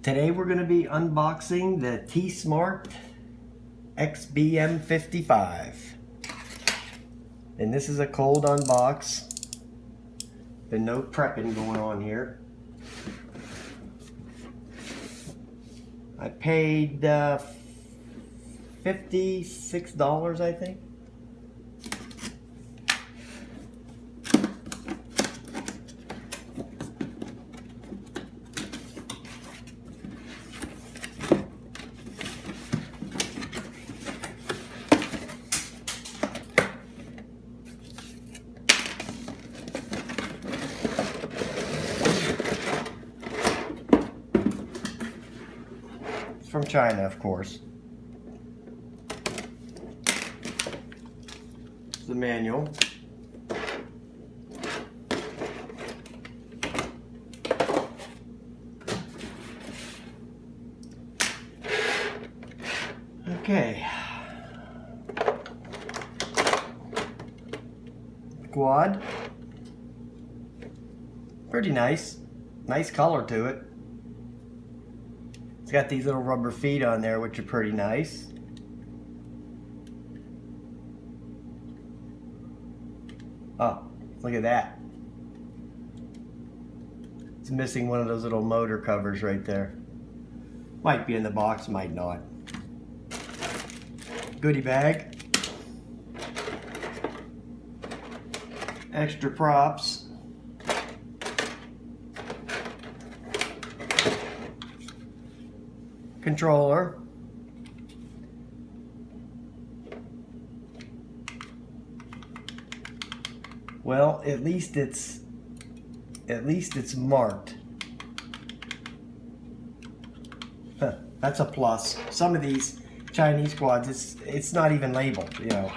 Today we're going to be unboxing the T Smart XBM 55. And this is a cold unbox. Been no prepping going on here. I paid $56, I think. From China, of course. The manual. Okay. Quad. Pretty nice. Nice color to it. It's got these little rubber feet on there, which are pretty nice. Oh, look at that. It's missing one of those little motor covers right there. Might be in the box, might not. Goodie bag. Extra props. Controller. Well, at least it's marked. Huh, that's a plus. Some of these Chinese quads, it's not even labeled, you know.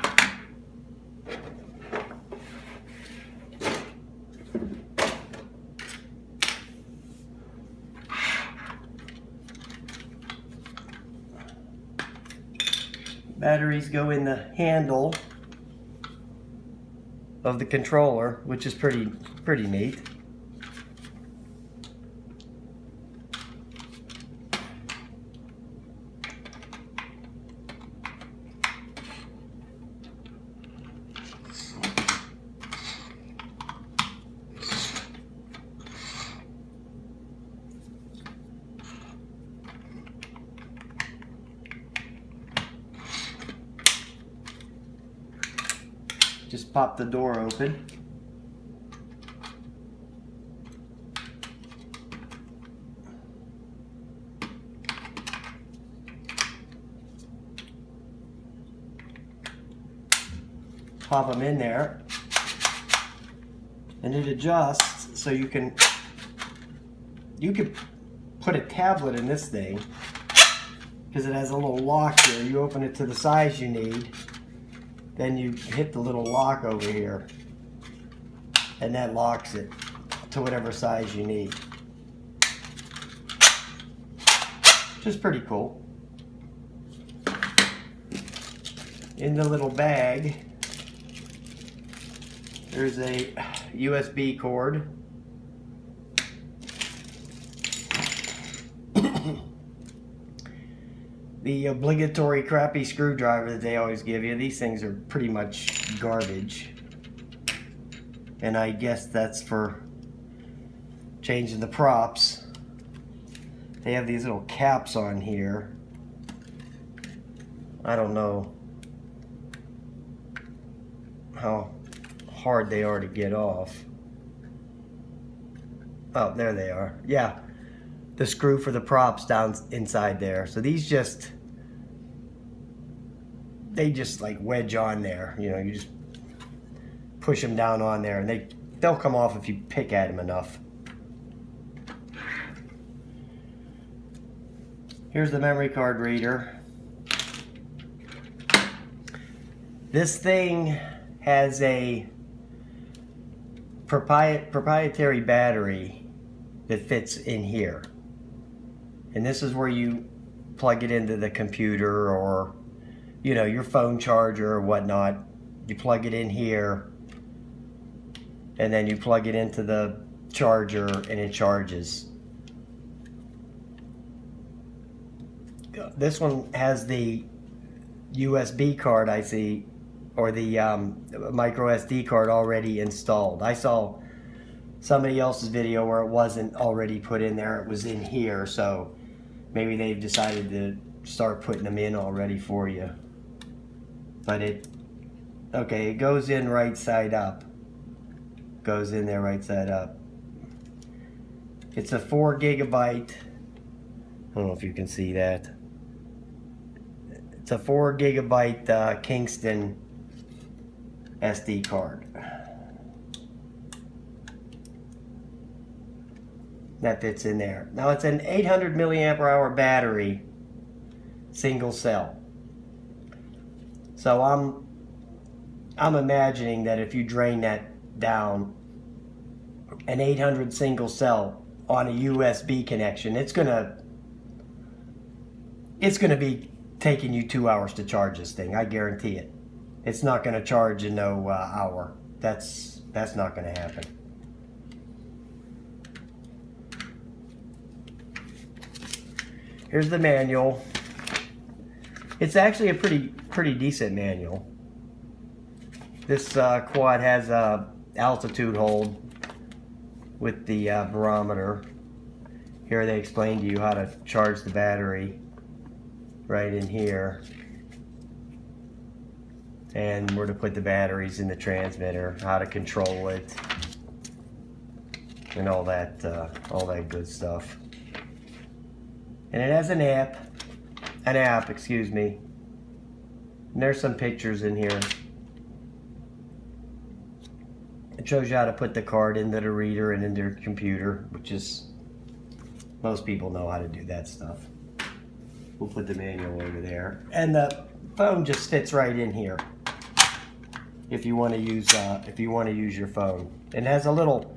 Batteries go in the handle of the controller, which is pretty neat. Just pop the door open. Pop them in there. And it adjusts so you can put a tablet in this thing because it has a little lock here. You open it to the size you need. Then you hit the little lock over here, and that locks it to whatever size you need. Which is pretty cool. In the little bag, there's a USB cord. The obligatory crappy screwdriver that they always give you. These things are pretty much garbage. And I guess that's for changing the props. They have these little caps on here. I don't know how hard they are to get off. Oh, there they are. Yeah. The screw for the props down inside there. So these they just like wedge on there. You know, you just push them down on there, and they'll come off if you pick at them enough. Here's the memory card reader. This thing has a proprietary battery that fits in here. And this is where you plug it into the computer or, you know, your phone charger or whatnot. You plug it in here, and then you plug it into the charger and it charges. this one has the USB card, I see, or the micro SD card already installed. I saw somebody else's video where it wasn't already put in there. It was in here, so maybe they've decided to start putting them in already for you. But it goes in right side up. Goes in there right side up. It's a 4 gigabyte. I don't know if you can see that. It's a 4 gigabyte Kingston SD card. That fits in there. Now it's an 800 milliamp hour battery, single cell. So I'm imagining that if you drain that down, an 800 single cell on a USB connection, it's gonna be taking you 2 hours to charge this thing. I guarantee it. It's not gonna charge in no hour. That's not gonna happen. Here's the manual. It's actually a pretty decent manual. This quad has a altitude hold with the barometer. Here they explain to you how to charge the battery right in here, and where to put the batteries in the transmitter, how to control it, and all that good stuff. And it has an app, excuse me. And there's some pictures in here. It shows you how to put the card into the reader and into your computer, which is, most people know how to do that stuff. We'll put the manual over there. And the phone just fits right in here if you want to use your phone. It has a little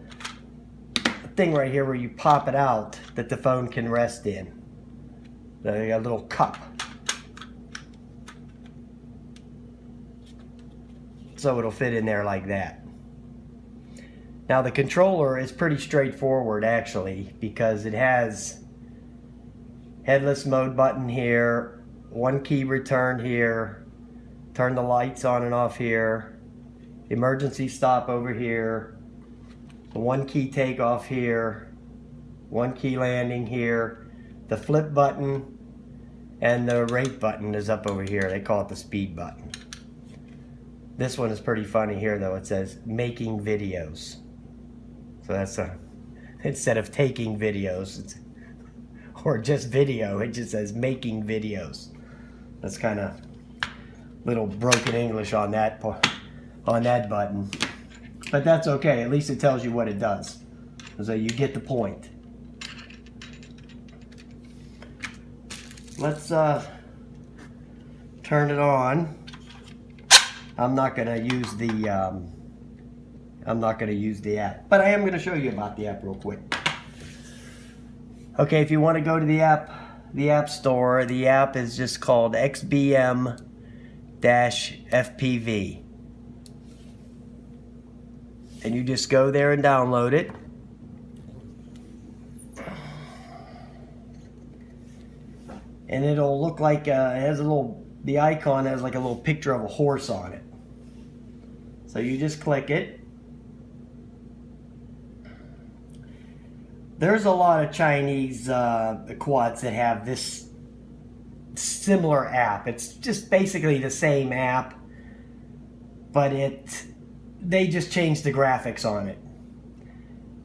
thing right here where you pop it out that the phone can rest in. So you got a little cup. So it'll fit in there like that. Now the controller is pretty straightforward actually, because it has headless mode button here, 1 key return here, turn the lights on and off here, emergency stop over here, 1 key takeoff here, 1 key landing here, the flip button, and the rate button is up over here. They call it the speed button. This one is pretty funny here though. It says making videos. So that's instead of taking videos or just video, it just says making videos. That's kind of little broken English on that button. But that's okay. At least it tells you what it does. So you get the point. Let's turn it on. I'm not going to use the app, but I am going to show you about the app real quick. Okay, if you want to go to the app store, the app is just called XBM-FPV. And you just go there and download it. And it'll look like it has a little, the icon has like a little picture of a horse on it. So you just click it. There's a lot of Chinese quads that have this similar app. It's just basically the same app, but they just changed the graphics on it.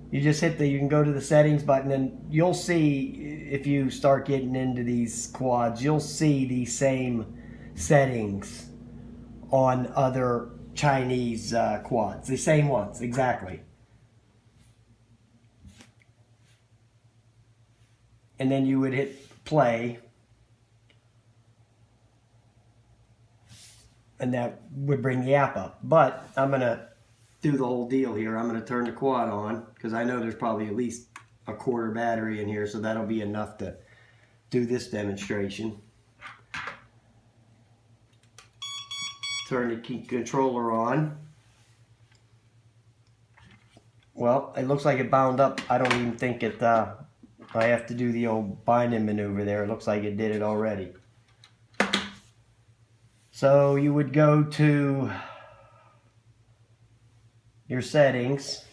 You just you can go to the settings button and you'll see, if you start getting into these quads, you'll see the same settings on other Chinese quads. The same ones, exactly. And then you would hit play. And that would bring the app up. But I'm going to do the whole deal here. I'm going to turn the quad on because I know there's probably at least a quarter battery in here, so that'll be enough to do this demonstration. Turn the controller on. Well, it looks like it bound up. I don't even think it, I I have to do the old binding maneuver there. It looks like it did it already. So you would go to your settings,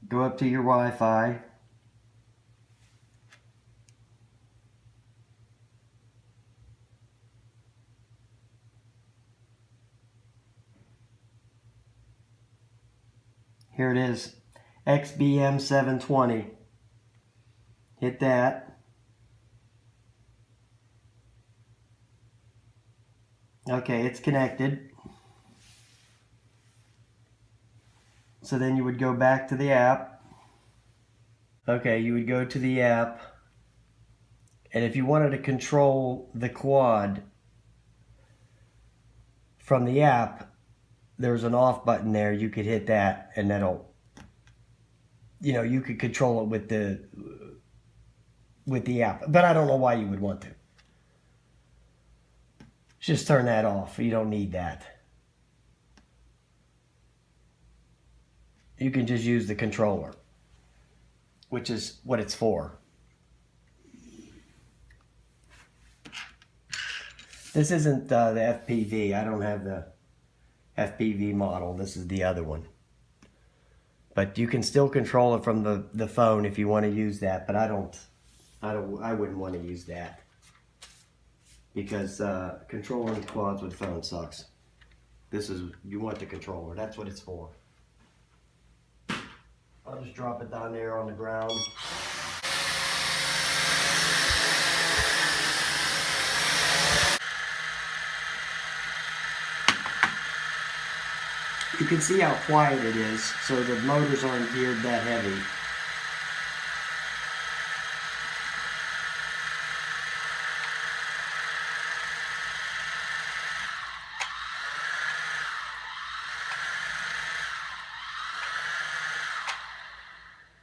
go up to your Wi-Fi, here it is, XBM 720. Hit that. Okay, it's connected. So then you would go back to the app. Okay, you would go to the app. And if you wanted to control the quad from the app, there's an off button there. You could hit that and that'll, you know, you could control it with the app. But I don't know why you would want to. Just turn that off. You don't need that. You can just use the controller, which is what it's for. This isn't the FPV. I don't have the FPV model. This is the other one. But you can still control it from the phone if you want to use that. But I wouldn't want to use that, because controlling quads with phone sucks. You want the controller. That's what it's for. I'll just drop it down there on the ground. You can see how quiet it is, so the motors aren't geared that heavy.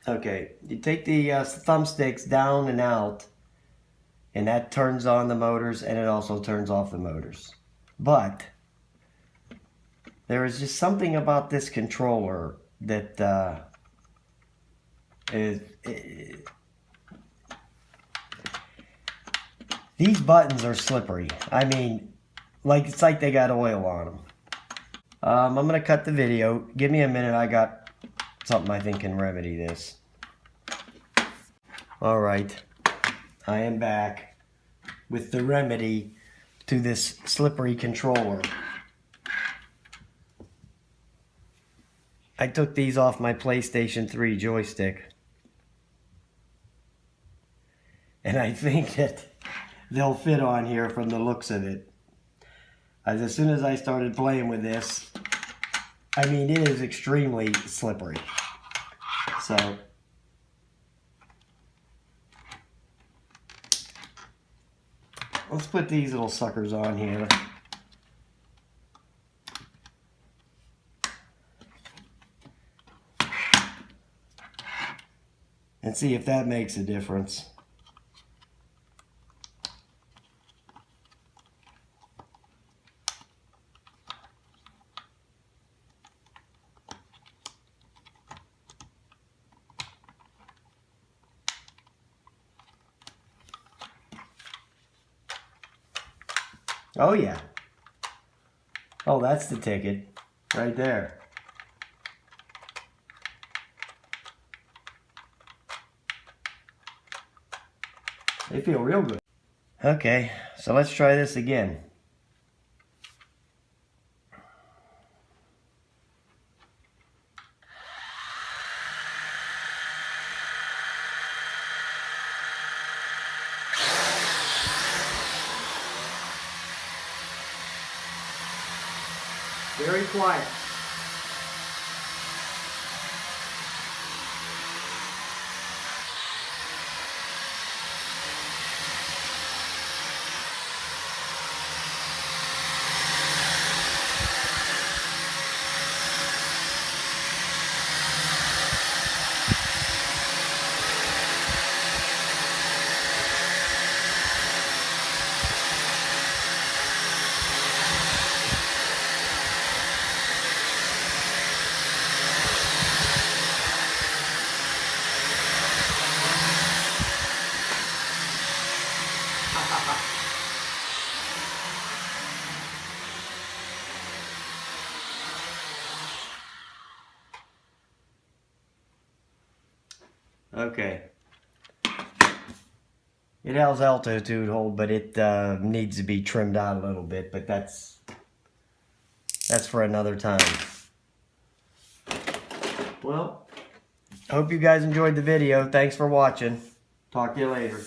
Okay, you take the thumbsticks down and out, and that turns on the motors, and it also turns off the motors. But there is just something about this controller that these buttons are slippery. I mean, it's like they got oil on them. I'm gonna cut the video. Give me a minute. I got something I think can remedy this. All right, I am back with the remedy to this slippery controller. I took these off my PlayStation 3 joystick, and I think that they'll fit on here from the looks of it. As soon as I started playing with this, I mean, it is extremely slippery. So let's put these little suckers on here. And see if that makes a difference. Oh yeah. Oh, that's the ticket right there. They feel real good. Okay, so let's try this again. Very quiet. Okay. It has altitude hold, but it needs to be trimmed out a little bit, but that's for another time. Well, hope you guys enjoyed the video. Thanks for watching. Talk to you later.